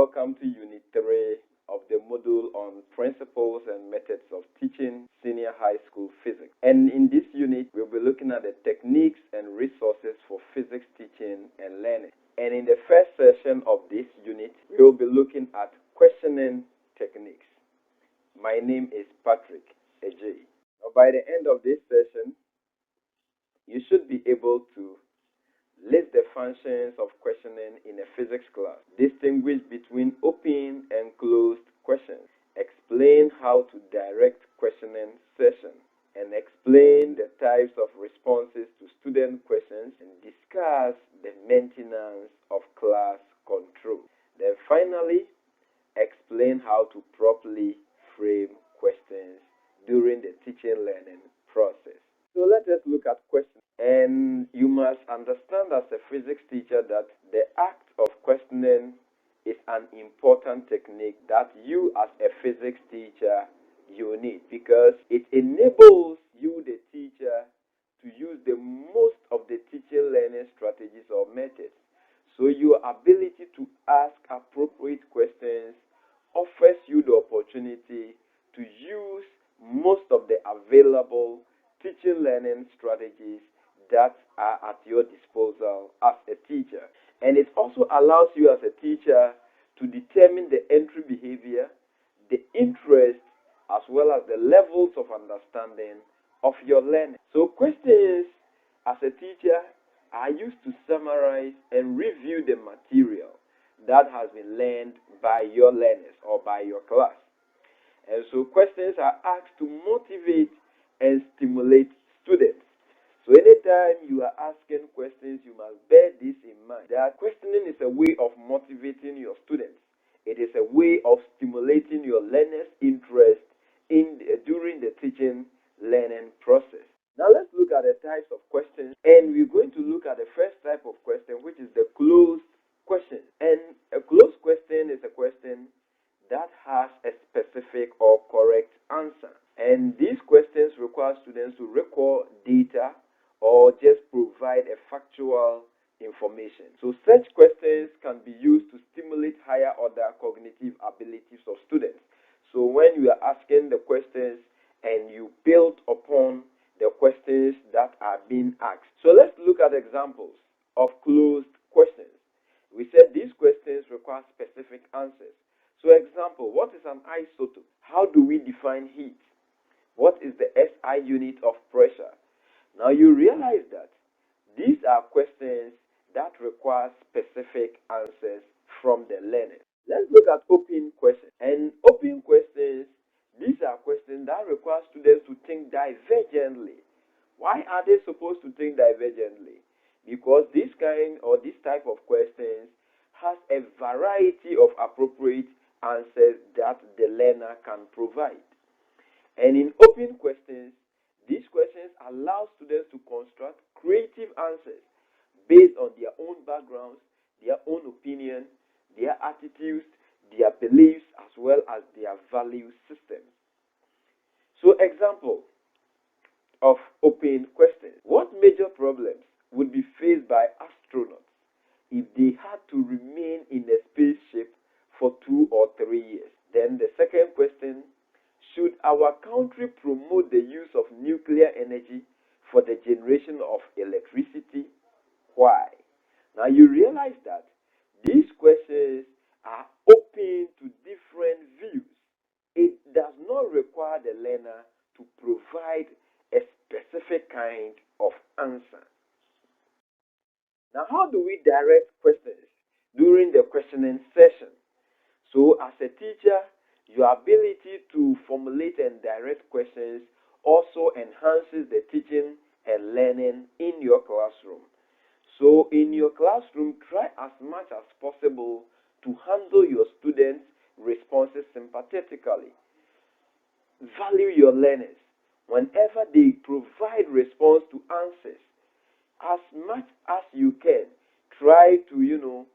welcome to Unit 3 of the module on Principles and Methods of Teaching Senior High School Physics. And in this unit, we'll be looking at the techniques and resources for physics teaching and learning. And in the first session of this unit, we'll be looking at questioning techniques. My name is Patrick Ejay. Now, by the end of this session, you should be able to list the functions of questioning in a physics class, distinguish between open and closed questions, explain how to direct questioning sessions, and explain the types of responses to student questions, and discuss the maintenance of class control. Then finally, explain how to properly frame questions during the teaching learning process. So let us look at questions. And you must understand as a physics teacher that the act of questioning is an important technique that you as a physics teacher you need, because it enables you, the teacher, to use the most of the teaching learning strategies or methods. So your ability to ask appropriate questions offers you the opportunity to use most of the available teaching learning strategies that are at your disposal as a teacher. And it also allows you as a teacher to determine the entry behavior, the interest, as well as the levels of understanding of your learning. So questions as a teacher are used to summarize and review the material that has been learned by your learners or by your class. And so questions are asked to motivate and stimulate students. So anytime you are asking questions, you must bear this in mind, that questioning is a way of motivating your students. It is a way of stimulating your learners' interest during the teaching learning process. Now let's look at the types of questions, and we're going to look at the first type of question, which is the closed question. And a closed question is a question that has a specific or correct answer. And these questions require students to recall data or just provide a factual information. So such questions can be used to stimulate higher order cognitive abilities of students. So when you are asking the questions and you build upon the questions that are being asked. So let's look at examples of closed questions. We said these questions require specific answers. So example, what is an isotope? How do we define heat? What is the SI unit of pressure? Now you realize that these are questions that require specific answers from the learner. Let's look at open questions. And open questions, these are questions that require students to think divergently. Why are they supposed to think divergently? Because this type of questions has a variety of appropriate answers that the learner can provide. And in open questions, these questions allow students to construct creative answers based on their own backgrounds, their own opinion, their attitudes, their beliefs, as well as their value systems. So example of open questions. What major problems would be faced by astronauts if they had to remain in a spaceship for 2 or 3 years? Then the second question, should our country promote the use of nuclear energy for the generation of electricity? Why? Now you realize that these questions are open to different views. It does not require the learner to provide a specific kind of answer. Now how do we direct questions during the questioning session? So as a teacher, your ability to formulate and direct questions also enhances the teaching and learning in your classroom. So in your classroom, try as much as possible to handle your students' responses sympathetically. Value your learners. Whenever they provide response to answers, as much as you can, try to,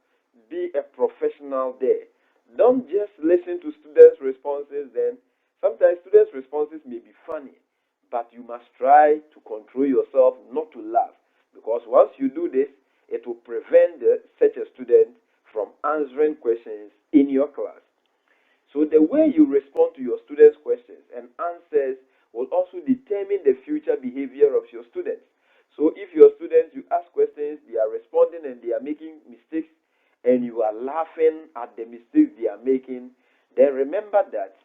be a professional there. Don't just listen to students' responses. Then sometimes students' responses may be funny, but you must try to control yourself not to laugh, because once you do this, it will prevent such a student from answering questions in your class. So the way you respond to your students' questions and answers will also determine the future behavior of your students. So if your students, you ask questions, they are responding and they are making mistakes, and you are laughing at the mistakes they are making, then remember that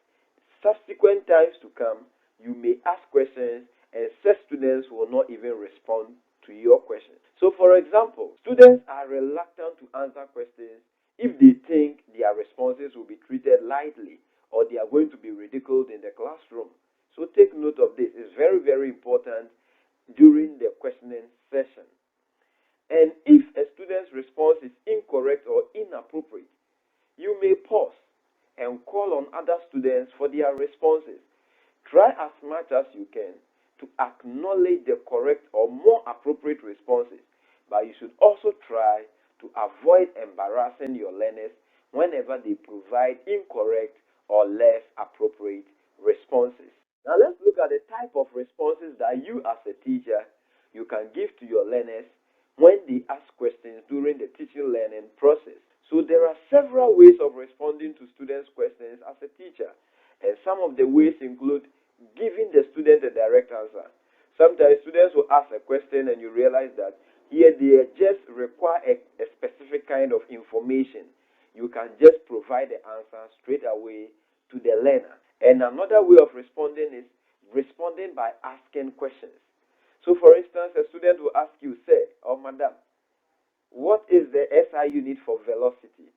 subsequent times to come, you may ask questions and such students will not even respond to your questions. So for example, students are reluctant to answer questions if they think their responses will be treated lightly or they are going to be ridiculed in the classroom. So take note of this. It's very, very important during the questioning session. And if a student's response is incorrect or inappropriate, you may pause and call on other students for their responses. Try as much as you can to acknowledge the correct or more appropriate responses, but you should also try to avoid embarrassing your learners whenever they provide incorrect or less appropriate responses. Now let's look at the type of responses that you as a teacher you can give to your learners when they ask questions during the teaching learning process. So there are several ways of responding to students' questions as a teacher, and some of the ways include giving the student a direct answer. Sometimes students will ask a question and you realize that here they just require a specific kind of information. You can just provide the answer straight away to the learner. And another way of responding is responding by asking questions. So for instance, a student will ask you, "Sir or madam, what is the SI unit for velocity?"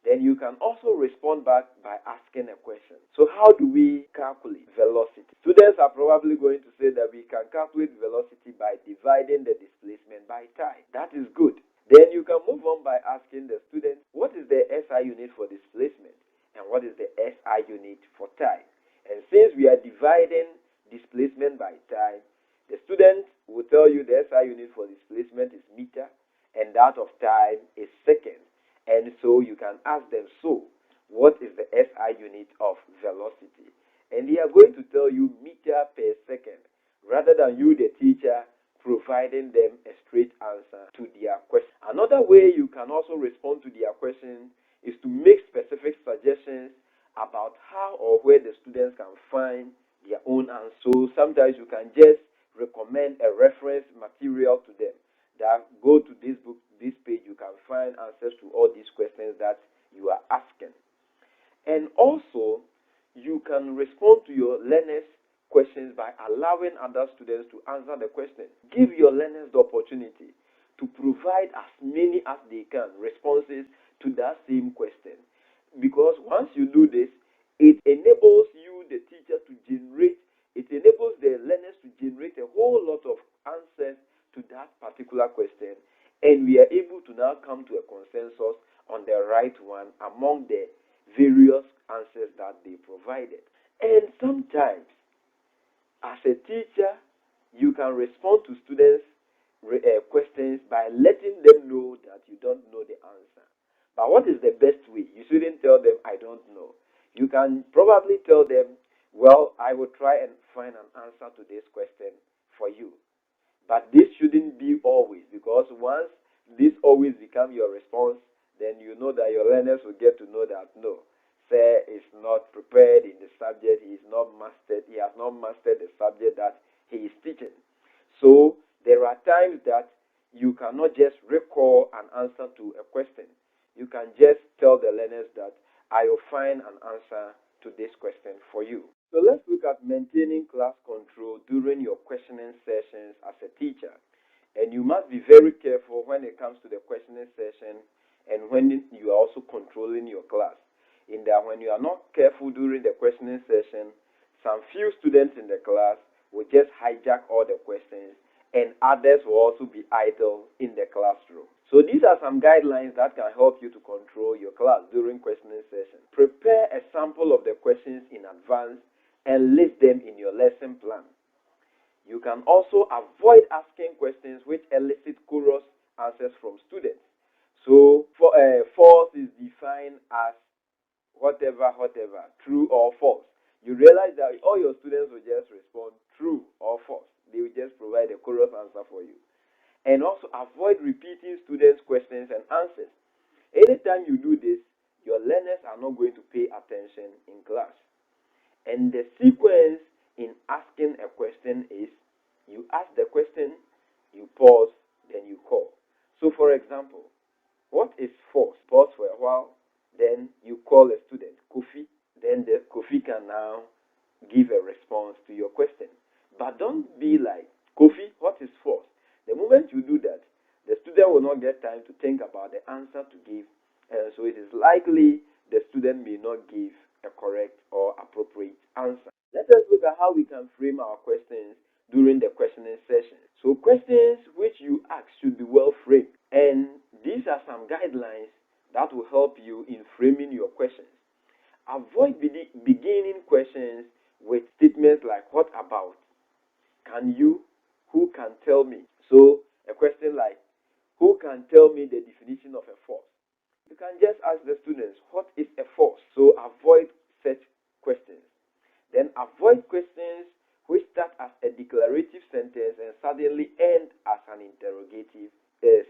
Then you can also respond back by asking a question. So how do we calculate velocity? Students are probably going to say that we can calculate velocity by dividing the displacement by time. That is good. Then you can move on by asking the student, what is the SI unit for displacement? And what is the SI unit for time? And since we are dividing displacement by time, the student will tell you the SI unit for displacement is meter and that of time is second. And so you can ask them, so what is the SI unit of velocity? And they are going to tell you meter per second, rather than you, the teacher, providing them a straight answer to their question. Another way you can also respond to their question is to make specific suggestions about how or where the students can find their own answer. So sometimes you can just recommend a reference material to them that go to this book, this page, you can find answers to all these questions that you are asking. And also, you can respond to your learners' questions by allowing other students to answer the question. Give your learners the opportunity to provide as many as they can responses to that same question. Because once you do this, it enables you, the teacher, to generate, it enables the learners to generate a whole lot of answers to that particular question, and we are able to now come to a consensus on the right one among the various answers that they provided. And sometimes, as a teacher, you can respond to students' questions by letting them know that you don't know the answer. But what is the best way? You shouldn't tell them, "I don't know." You can probably tell them, "Well, I will try and find an answer to this question for you." But this shouldn't be always, because once this always becomes your response, then you know that your learners will get to know that no, sir is not prepared in the subject, he has not mastered the subject that he is teaching. So there are times that you cannot just recall an answer to a question. You can just tell the learners that I will find an answer to this question for you. So let's look at maintaining class control during your questioning sessions as a teacher. And you must be very careful when it comes to the questioning session and when you are also controlling your class. In that when you are not careful during the questioning session, some few students in the class will just hijack all the questions and others will also be idle in the classroom. So these are some guidelines that can help you to control your class during questioning session. Prepare a sample of the questions in advance and list them in your lesson plan. You can also avoid asking questions which elicit chorus answers from students. So false is defined as whatever, true or false. You realize that all your students will just respond true or false. They will just provide a chorus answer for you. And also avoid repeating students' questions and answers. Anytime you do this, your learners are not going to pay attention in class. And the sequence in asking a question is you ask the question, you pause, then you call. So, for example, what is force? Pause for a while, then you call a student, Kofi, then the Kofi can now give a response to your question. But don't be like, Kofi, what is force? The moment you do that, the student will not get time to think about the answer to give, and so it is likely the student may not give a correct or appropriate answer. Let us look at how we can frame our questions during the questioning session. So questions which you ask should be well framed, and these are some guidelines that will help you in framing your questions. Avoid beginning questions with statements like what about, can you, who can tell me. So a question like who can tell me the definition of a force? You can just ask the students what is a force. So avoid such questions. Then avoid questions which start as a declarative sentence and suddenly end as an interrogative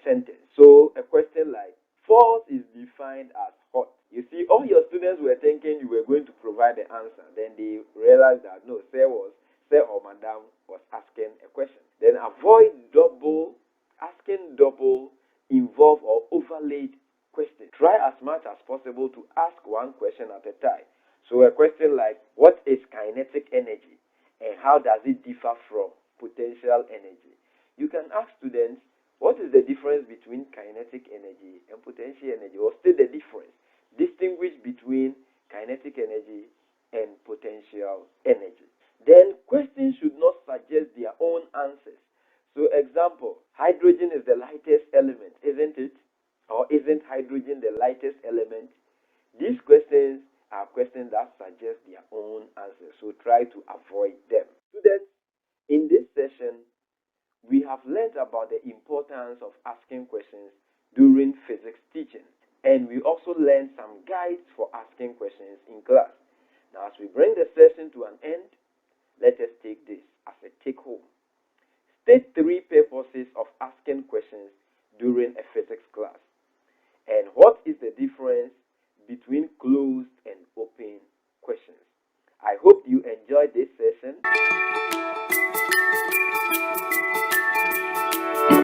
sentence. So a question like force is defined as hot. You see, all your students were thinking you were going to provide the answer. Then they realized that no, sir or madam was asking a question. Then avoid asking double, involved or overlaid questions. Try as much as possible to ask one question at a time. So a question like what is kinetic energy and how does it differ from potential energy? You can ask students what is the difference between kinetic energy and potential energy, or state the difference. Distinguish between kinetic energy and potential energy. Then questions should not suggest their own answers. So example, hydrogen is the lightest element, isn't it? Or isn't hydrogen the lightest element? These questions are questions that suggest their own answers, so try to avoid them. Students, in this session, we have learned about the importance of asking questions during physics teaching, and we also learned some guides for asking questions in class. Now, as we bring the session to an end, let us take this as a take-home. State 3 purposes of asking questions during a physics class, and what is the difference between closed and open questions. I hope you enjoyed this session.